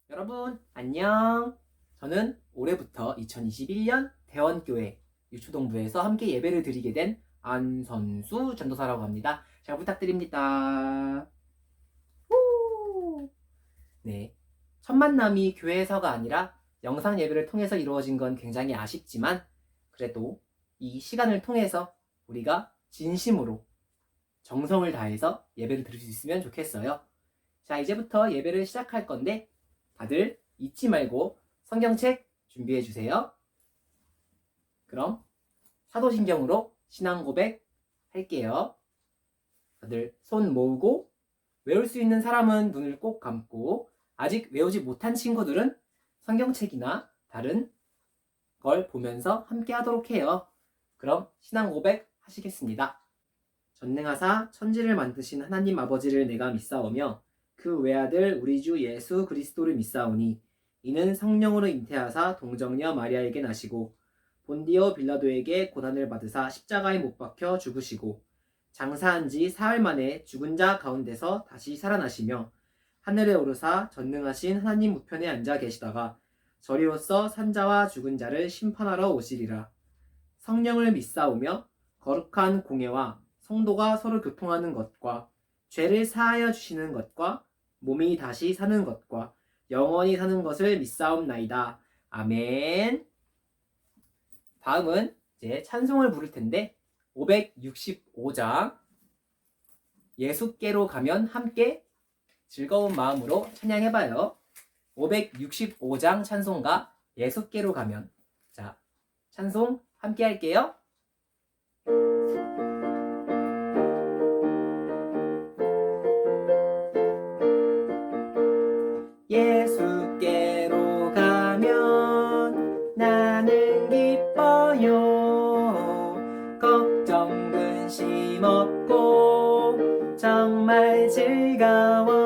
여러분 안녕. 저는 올해부터 2021년 대원교회 유초동부에서 함께 예배를 드리게 된 안선수 전도사라고 합니다. 잘 부탁드립니다. 후! 네, 첫 만남이 교회에서가 아니라 영상 예배를 통해서 이루어진 건 굉장히 아쉽지만 그래도 이 시간을 통해서 우리가 진심으로 정성을 다해서 예배를 드릴 수 있으면 좋겠어요. 자, 이제부터 예배를 시작할 건데 다들 잊지 말고 성경책 준비해 주세요. 그럼 사도신경으로 신앙 고백 할게요. 다들 손 모으고 외울 수 있는 사람은 눈을 꼭 감고 아직 외우지 못한 친구들은 성경책이나 다른 걸 보면서 함께 하도록 해요. 그럼 신앙 고백 하시겠습니다. 전능하사 천지를 만드신 하나님 아버지를 내가 믿사오며 그 외아들 우리 주 예수 그리스도를 믿사오니 이는 성령으로 잉태하사 동정녀 마리아에게 나시고 본디오 빌라도에게 고난을 받으사 십자가에 못 박혀 죽으시고 장사한 지 사흘 만에 죽은 자 가운데서 다시 살아나시며 하늘에 오르사 전능하신 하나님 우편에 앉아 계시다가 저리로서 산자와 죽은 자를 심판하러 오시리라. 성령을 믿사오며 거룩한 공예와 성도가 서로 교통하는 것과 죄를 사하여 주시는 것과 몸이 다시 사는 것과 영원히 사는 것을 믿사옵나이다. 아멘. 다음은 이제 찬송을 부를 텐데 565장 예수께로 가면 함께 즐거운 마음으로 찬양해봐요. 565장 찬송가 예수께로 가면. 자, 찬송 함께 할게요. 예수께로 가면 나는 기뻐요. 걱정 근심 없고 정말 즐거워.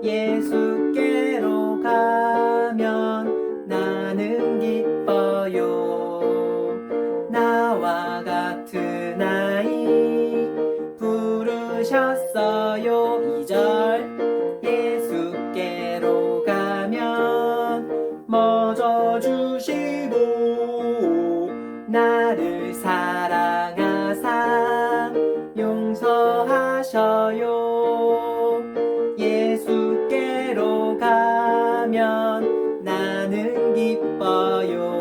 예수께로 가면 나는 기뻐요. 나와 같은 아이 부르셨어요. 2절 예수께로 가면 멎어 주시고 나를 사랑하사 용서하셔요. 예수께로 가면 나는 기뻐요.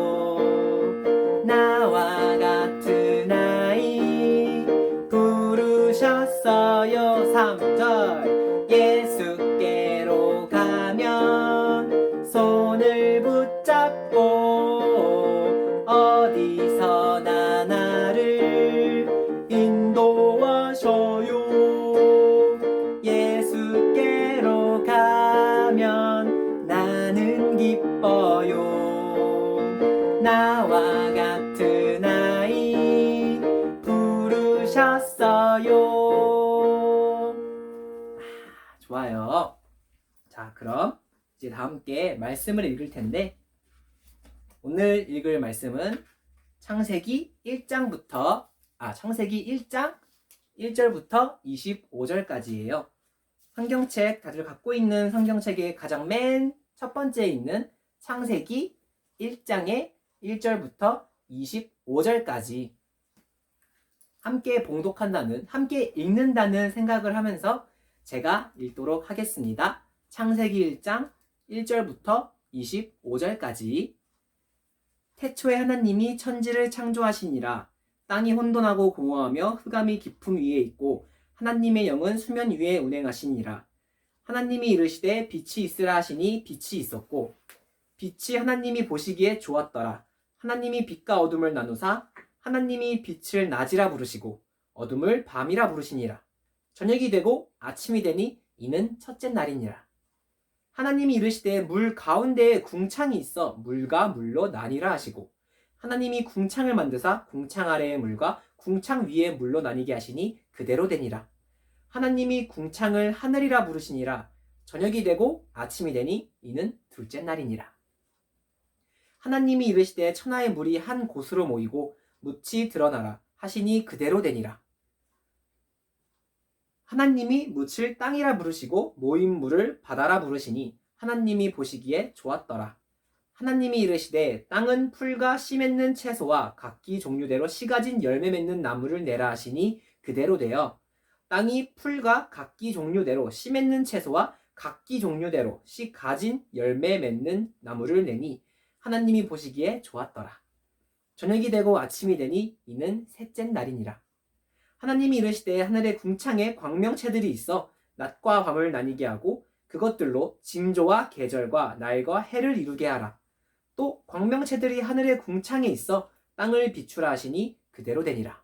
나와 같은 아이 부르셨어요. 3절 예수께로 가면 손을 붙잡고 어디서나 나를 인도하셔요. 예수께로 가면 나는 기뻐요. 나와 같은 아이 부르셨어요. 좋아요. 자, 그럼 이제 다 함께 말씀을 읽을 텐데 오늘 읽을 말씀은 창세기 1장 1절부터 25절까지예요. 성경책 다들 갖고 있는 성경책의 가장 맨 첫 번째에 있는 창세기 1장의 1절부터 25절까지 함께 봉독한다는, 함께 읽는다는 생각을 하면서 제가 읽도록 하겠습니다. 창세기 1장 1절부터 25절까지. 태초에 하나님이 천지를 창조하시니라. 땅이 혼돈하고 공허하며 흑암이 깊음 위에 있고 하나님의 영은 수면 위에 운행하시니라. 하나님이 이르시되 빛이 있으라 하시니 빛이 있었고 빛이 하나님이 보시기에 좋았더라. 하나님이 빛과 어둠을 나누사 하나님이 빛을 낮이라 부르시고 어둠을 밤이라 부르시니라. 저녁이 되고 아침이 되니 이는 첫째 날이니라. 하나님이 이르시되 물 가운데에 궁창이 있어 물과 물로 나뉘라 하시고 하나님이 궁창을 만드사 궁창 아래의 물과 궁창 위의 물로 나뉘게 하시니 그대로 되니라. 하나님이 궁창을 하늘이라 부르시니라. 저녁이 되고 아침이 되니 이는 둘째 날이니라. 하나님이 이르시되 천하의 물이 한 곳으로 모이고 묻이 드러나라 하시니 그대로 되니라. 하나님이 묻을 땅이라 부르시고 모인 물을 바다라 부르시니 하나님이 보시기에 좋았더라. 하나님이 이르시되 땅은 풀과 씨 맺는 채소와 각기 종류대로 씨 가진 열매 맺는 나무를 내라 하시니 그대로 되어 땅이 풀과 각기 종류대로 씨 맺는 채소와 각기 종류대로 씨 가진 열매 맺는 나무를 내니 하나님이 보시기에 좋았더라. 저녁이 되고 아침이 되니 이는 셋째 날이니라. 하나님이 이르시되 하늘의 궁창에 광명체들이 있어 낮과 밤을 나뉘게 하고 그것들로 징조와 계절과 날과 해를 이루게 하라. 또 광명체들이 하늘의 궁창에 있어 땅을 비추라 하시니 그대로 되니라.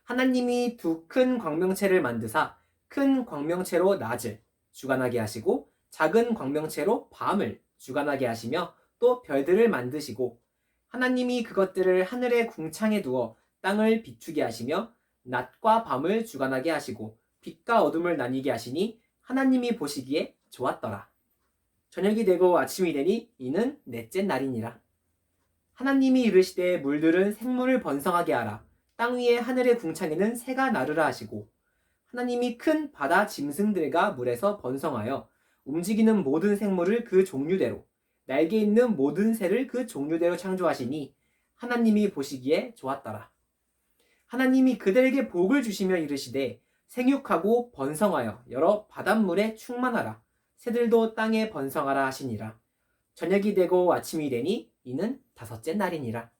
하나님이 두 큰 광명체를 만드사 큰 광명체로 낮을 주관하게 하시고 작은 광명체로 밤을 주관하게 하시며 또 별들을 만드시고 하나님이 그것들을 하늘의 궁창에 두어 땅을 비추게 하시며 낮과 밤을 주관하게 하시고 빛과 어둠을 나뉘게 하시니 하나님이 보시기에 좋았더라. 저녁이 되고 아침이 되니 이는 넷째 날이니라. 하나님이 이르시되 물들은 생물을 번성하게 하라. 땅 위에 하늘의 궁창에는 새가 나르라 하시고 하나님이 큰 바다 짐승들과 물에서 번성하여 움직이는 모든 생물을 그 종류대로 날개 있는 모든 새를 그 종류대로 창조하시니 하나님이 보시기에 좋았더라. 하나님이 그들에게 복을 주시며 이르시되 생육하고 번성하여 여러 바닷물에 충만하라. 새들도 땅에 번성하라 하시니라. 저녁이 되고 아침이 되니 이는 다섯째 날이니라.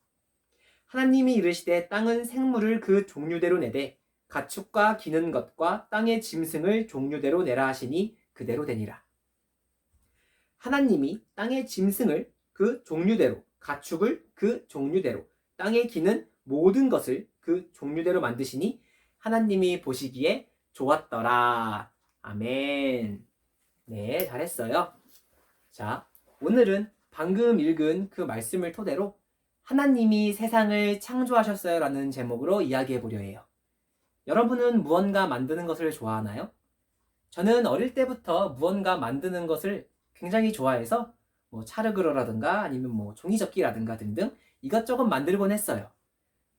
하나님이 이르시되 땅은 생물을 그 종류대로 내되 가축과 기는 것과 땅의 짐승을 종류대로 내라 하시니 그대로 되니라. 하나님이 땅의 짐승을 그 종류대로, 가축을 그 종류대로, 땅에 기는 모든 것을 그 종류대로 만드시니 하나님이 보시기에 좋았더라. 아멘. 네, 잘했어요. 자, 오늘은 방금 읽은 그 말씀을 토대로 하나님이 세상을 창조하셨어요 라는 제목으로 이야기해 보려 해요. 여러분은 무언가 만드는 것을 좋아하나요? 저는 어릴 때부터 무언가 만드는 것을 굉장히 좋아해서 뭐 차르그러라든가 아니면 뭐 종이접기라든가 등등 이것저것 만들곤 했어요.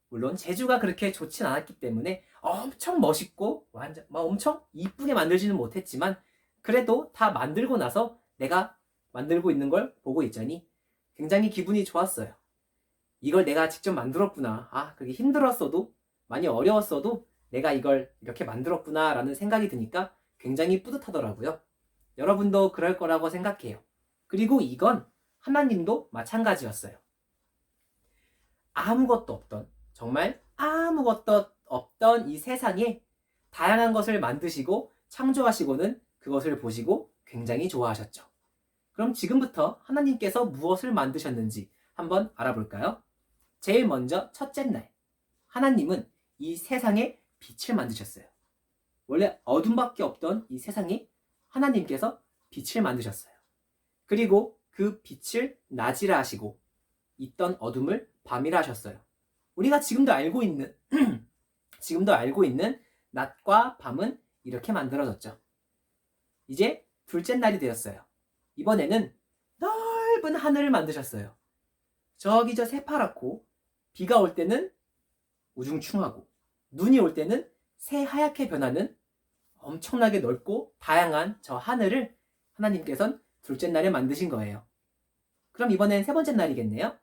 물론 재주가 그렇게 좋진 않았기 때문에 엄청 멋있고 완전 엄청 이쁘게 만들지는 못했지만 그래도 다 만들고 나서 내가 만들고 있는 걸 보고 있자니 굉장히 기분이 좋았어요. 이걸 내가 직접 만들었구나. 그게 힘들었어도 많이 어려웠어도 내가 이걸 이렇게 만들었구나 라는 생각이 드니까 굉장히 뿌듯하더라고요. 여러분도 그럴 거라고 생각해요. 그리고 이건 하나님도 마찬가지였어요. 아무것도 없던, 정말 아무것도 없던 이 세상에 다양한 것을 만드시고 창조하시고는 그것을 보시고 굉장히 좋아하셨죠. 그럼 지금부터 하나님께서 무엇을 만드셨는지 한번 알아볼까요? 제일 먼저 첫째 날, 하나님은 이 세상에 빛을 만드셨어요. 원래 어둠밖에 없던 이 세상에 하나님께서 빛을 만드셨어요. 그리고 그 빛을 낮이라 하시고 있던 어둠을 밤이라 하셨어요. 우리가 지금도 알고 있는 낮과 밤은 이렇게 만들어졌죠. 이제 둘째 날이 되었어요. 이번에는 넓은 하늘을 만드셨어요. 저기 저 새파랗고 비가 올 때는 우중충하고 눈이 올 때는 새하얗게 변하는 엄청나게 넓고 다양한 저 하늘을 하나님께서는 둘째 날에 만드신 거예요. 그럼 이번엔 세 번째 날이겠네요.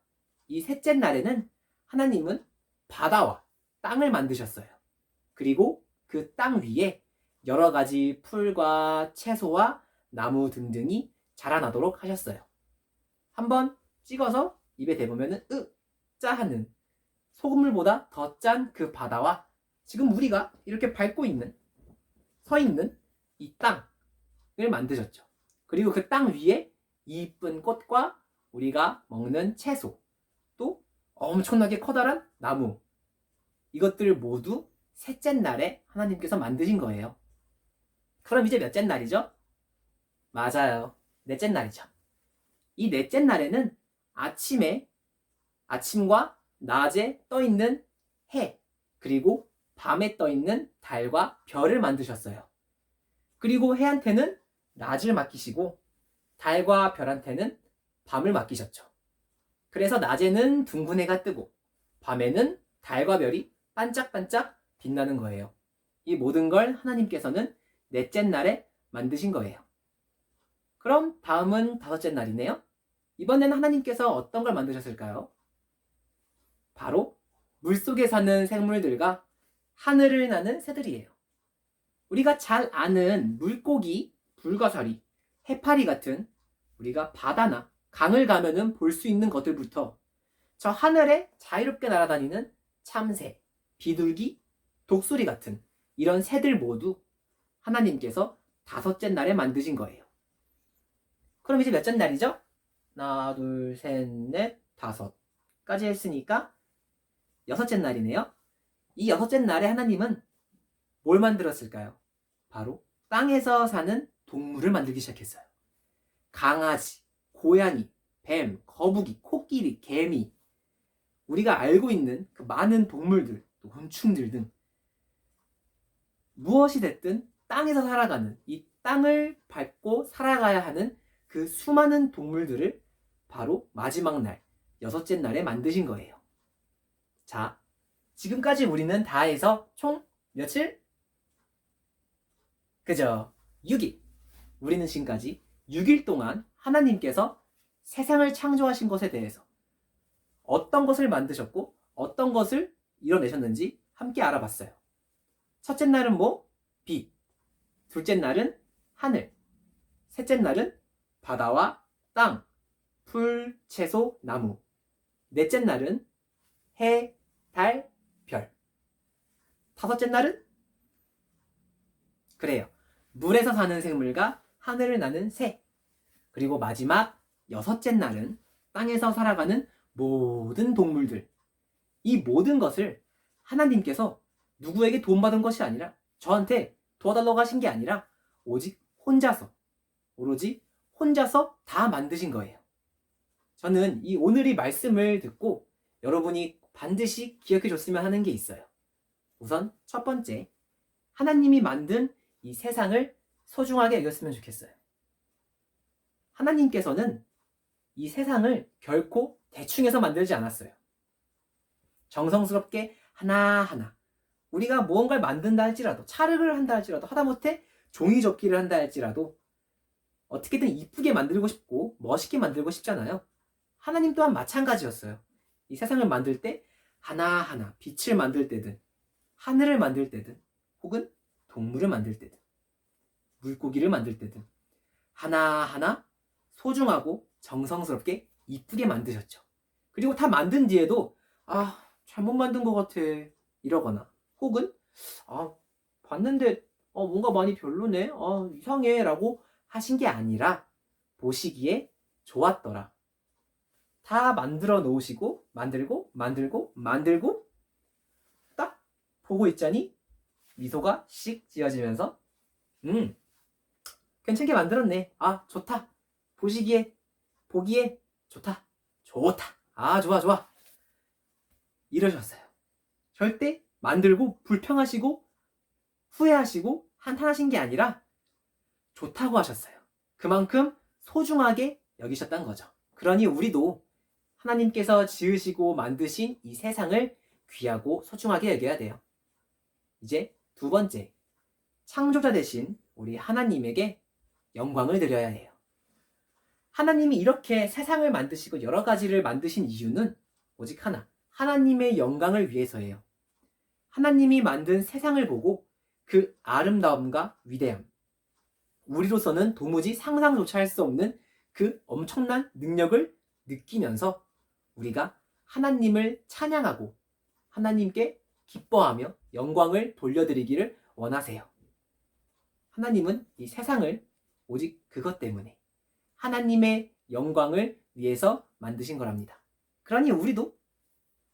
이 셋째 날에는 하나님은 바다와 땅을 만드셨어요. 그리고 그 땅 위에 여러 가지 풀과 채소와 나무 등등이 자라나도록 하셨어요. 한번 찍어서 입에 대보면은 짜하는 소금물보다 더 짠 그 바다와 지금 우리가 이렇게 밟고 있는 서 있는 이 땅을 만드셨죠. 그리고 그 땅 위에 이쁜 꽃과 우리가 먹는 채소 또 엄청나게 커다란 나무 이것들 모두 셋째 날에 하나님께서 만드신 거예요. 그럼 이제 몇째 날이죠? 맞아요. 넷째 날이죠. 이 넷째 날에는 아침과 낮에 떠있는 해 그리고 밤에 떠있는 달과 별을 만드셨어요. 그리고 해한테는 낮을 맡기시고 달과 별한테는 밤을 맡기셨죠. 그래서 낮에는 둥근 해가 뜨고 밤에는 달과 별이 반짝반짝 빛나는 거예요. 이 모든 걸 하나님께서는 넷째 날에 만드신 거예요. 그럼 다음은 다섯째 날이네요. 이번에는 하나님께서 어떤 걸 만드셨을까요? 바로 물속에 사는 생물들과 하늘을 나는 새들이에요. 우리가 잘 아는 물고기, 불가사리, 해파리 같은 우리가 바다나 강을 가면은 볼 수 있는 것들부터 저 하늘에 자유롭게 날아다니는 참새, 비둘기, 독수리 같은 이런 새들 모두 하나님께서 다섯째 날에 만드신 거예요. 그럼 이제 몇째 날이죠? 하나, 둘, 셋, 넷, 다섯까지 했으니까 여섯째 날이네요. 이 여섯째 날에 하나님은 뭘 만들었을까요? 바로 땅에서 사는 동물을 만들기 시작했어요. 강아지, 고양이, 뱀, 거북이, 코끼리, 개미, 우리가 알고 있는 그 많은 동물들, 또 곤충들 등 무엇이 됐든 땅에서 살아가는, 이 땅을 밟고 살아가야 하는 그 수많은 동물들을 바로 마지막 날, 여섯째 날에 만드신 거예요. 자, 지금까지 우리는 다 해서 총 며칠? 그죠? 6일. 우리는 지금까지 6일 동안 하나님께서 세상을 창조하신 것에 대해서 어떤 것을 만드셨고 어떤 것을 이뤄내셨는지 함께 알아봤어요. 첫째 날은 뭐? 빛. 둘째 날은 하늘. 셋째 날은 바다와 땅, 풀, 채소, 나무. 넷째 날은 해, 달, 별. 다섯째 날은? 그래요. 물에서 사는 생물과 하늘을 나는 새. 그리고 마지막 여섯째 날은 땅에서 살아가는 모든 동물들. 이 모든 것을 하나님께서 누구에게 도움받은 것이 아니라 저한테 도와달라고 하신 게 아니라 오직 혼자서, 오로지 혼자서 다 만드신 거예요. 저는 이 오늘의 말씀을 듣고 여러분이 반드시 기억해 줬으면 하는 게 있어요. 우선 첫 번째, 하나님이 만든 이 세상을 소중하게 여겼으면 좋겠어요. 하나님께서는 이 세상을 결코 대충 해서 만들지 않았어요. 정성스럽게 하나하나 우리가 무언가를 만든다 할지라도, 찰흙을 한다 할지라도, 하다못해 종이접기를 한다 할지라도 어떻게든 이쁘게 만들고 싶고 멋있게 만들고 싶잖아요. 하나님 또한 마찬가지였어요. 이 세상을 만들 때 하나하나 빛을 만들 때든 하늘을 만들 때든 혹은 동물을 만들 때든 물고기를 만들 때든 하나하나 소중하고 정성스럽게 이쁘게 만드셨죠. 그리고 다 만든 뒤에도 잘못 만든 것 같아 이러거나 혹은 봤는데 뭔가 많이 별로네 이상해 라고 하신 게 아니라 보시기에 좋았더라. 다 만들어 놓으시고 만들고 딱 보고 있자니 미소가 씩 지어지면서 괜찮게 만들었네. 좋다. 보기에 좋다. 좋아. 이러셨어요. 절대 만들고 불평하시고 후회하시고 한탄하신 게 아니라 좋다고 하셨어요. 그만큼 소중하게 여기셨다는 거죠. 그러니 우리도 하나님께서 지으시고 만드신 이 세상을 귀하고 소중하게 여겨야 돼요. 이제 두 번째, 창조자 되신 우리 하나님에게 영광을 드려야 해요. 하나님이 이렇게 세상을 만드시고 여러 가지를 만드신 이유는 오직 하나, 하나님의 영광을 위해서예요. 하나님이 만든 세상을 보고 그 아름다움과 위대함, 우리로서는 도무지 상상조차 할 수 없는 그 엄청난 능력을 느끼면서 우리가 하나님을 찬양하고 하나님께 기뻐하며 영광을 돌려드리기를 원하세요. 하나님은 이 세상을 오직 그것 때문에 하나님의 영광을 위해서 만드신 거랍니다. 그러니 우리도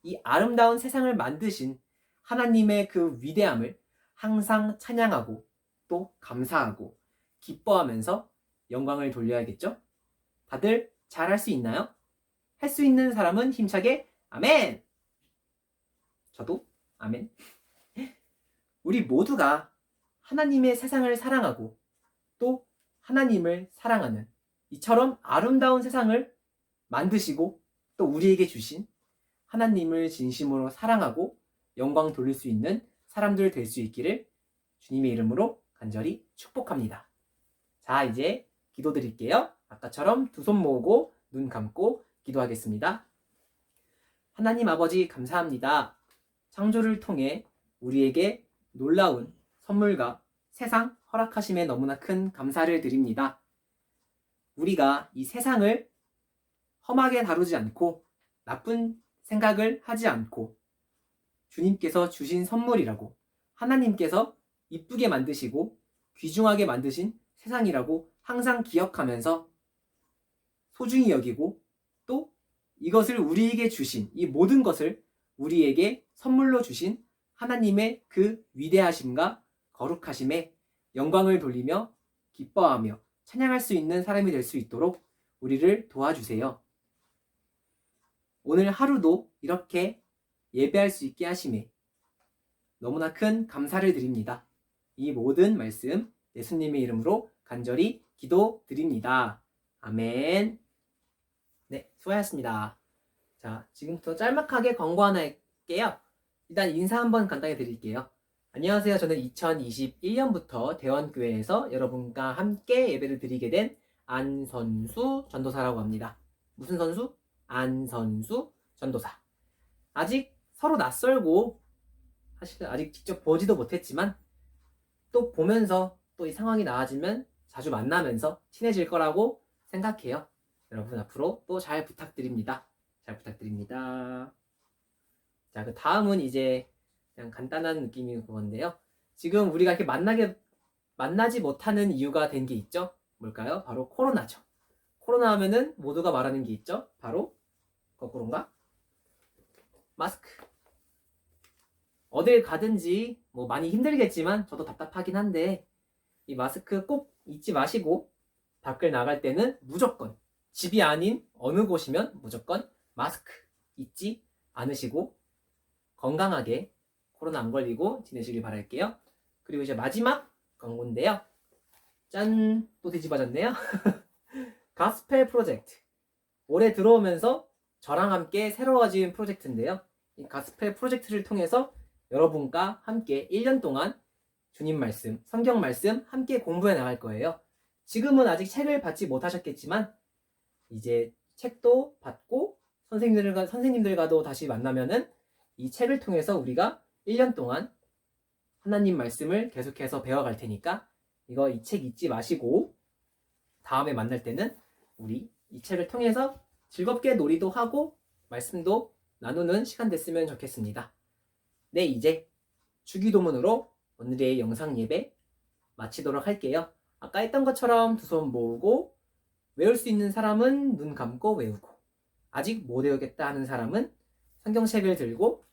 이 아름다운 세상을 만드신 하나님의 그 위대함을 항상 찬양하고 또 감사하고 기뻐하면서 영광을 돌려야겠죠? 다들 잘 할 수 있나요? 할 수 있는 사람은 힘차게 아멘! 저도 아멘. 우리 모두가 하나님의 세상을 사랑하고 또 하나님을 사랑하는 이처럼 아름다운 세상을 만드시고 또 우리에게 주신 하나님을 진심으로 사랑하고 영광 돌릴 수 있는 사람들 될 수 있기를 주님의 이름으로 간절히 축복합니다. 자, 이제 기도드릴게요. 아까처럼 두 손 모으고 눈 감고 기도하겠습니다. 하나님 아버지 감사합니다. 창조를 통해 우리에게 놀라운 선물과 세상 허락하심에 너무나 큰 감사를 드립니다. 우리가 이 세상을 험하게 다루지 않고 나쁜 생각을 하지 않고 주님께서 주신 선물이라고, 하나님께서 이쁘게 만드시고 귀중하게 만드신 세상이라고 항상 기억하면서 소중히 여기고, 또 이것을 우리에게 주신, 이 모든 것을 우리에게 선물로 주신 하나님의 그 위대하심과 거룩하심에 영광을 돌리며 기뻐하며 찬양할 수 있는 사람이 될 수 있도록 우리를 도와주세요. 오늘 하루도 이렇게 예배할 수 있게 하심에 너무나 큰 감사를 드립니다. 이 모든 말씀 예수님의 이름으로 간절히 기도드립니다. 아멘. 네, 수고하셨습니다. 자, 지금부터 짤막하게 광고 하나 할게요. 일단 인사 한번 간단히 드릴게요. 안녕하세요. 저는 2021년부터 대원교회에서 여러분과 함께 예배를 드리게 된 안선수 전도사라고 합니다. 무슨 선수? 안선수 전도사. 아직 서로 낯설고 사실 아직 직접 보지도 못했지만 또 보면서 또 이 상황이 나아지면 자주 만나면서 친해질 거라고 생각해요. 여러분 앞으로 또 잘 부탁드립니다. 잘 부탁드립니다. 자, 그 다음은 이제 그냥 간단한 느낌이 그건데요. 지금 우리가 이렇게 만나지 못하는 이유가 된 게 있죠. 뭘까요? 바로 코로나죠. 코로나 하면은 모두가 말하는 게 있죠. 바로 거꾸로인가? 마스크. 어딜 가든지 뭐 많이 힘들겠지만 저도 답답하긴 한데 이 마스크 꼭 잊지 마시고 밖을 나갈 때는 무조건 집이 아닌 어느 곳이면 무조건 마스크 잊지 않으시고 건강하게 코로나 안 걸리고 지내시길 바랄게요. 그리고 이제 마지막 광고인데요. 짠! 또 뒤집어졌네요. 가스펠 프로젝트. 올해 들어오면서 저랑 함께 새로워진 프로젝트인데요. 이 가스펠 프로젝트를 통해서 여러분과 함께 1년 동안 주님 말씀, 성경 말씀 함께 공부해 나갈 거예요. 지금은 아직 책을 받지 못하셨겠지만 이제 책도 받고 선생님들과도 다시 만나면은 이 책을 통해서 우리가 1년 동안 하나님 말씀을 계속해서 배워갈 테니까 이 책 잊지 마시고 다음에 만날 때는 우리 이 책을 통해서 즐겁게 놀이도 하고 말씀도 나누는 시간 됐으면 좋겠습니다. 네, 이제 주기도문으로 오늘의 영상 예배 마치도록 할게요. 아까 했던 것처럼 두 손 모으고 외울 수 있는 사람은 눈 감고 외우고 아직 못 외우겠다 하는 사람은 성경책을 들고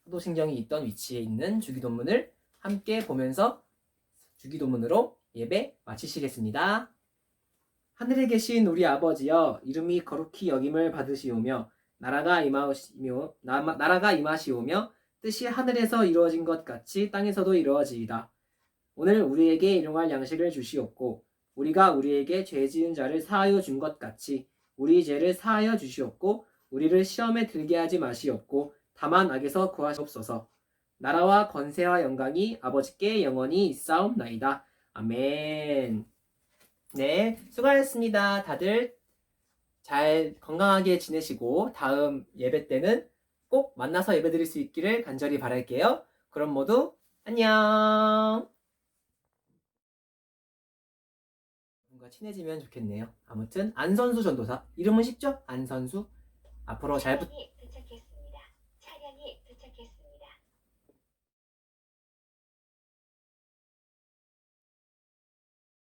사도신경이 있던 위치에 있는 주기도문을 함께 보면서 주기도문으로 예배 마치시겠습니다. 하늘에 계신 우리 아버지여, 이름이 거룩히 여김을 받으시오며 나라가 임하시오며 뜻이 하늘에서 이루어진 것 같이 땅에서도 이루어지이다. 오늘 우리에게 일용할 양식을 주시옵고 우리가 우리에게 죄 지은 자를 사하여 준 것 같이 우리 죄를 사하여 주시옵고 우리를 시험에 들게 하지 마시옵고 다만 악에서 구하시옵소서. 나라와 권세와 영광이 아버지께 영원히 있사옵나이다. 아멘. 네, 수고하셨습니다. 다들 잘 건강하게 지내시고 다음 예배 때는 꼭 만나서 예배 드릴 수 있기를 간절히 바랄게요. 그럼 모두 안녕. 뭔가 친해지면 좋겠네요. 아무튼 안선수 전도사, 이름은 쉽죠? 안선수. 앞으로 잘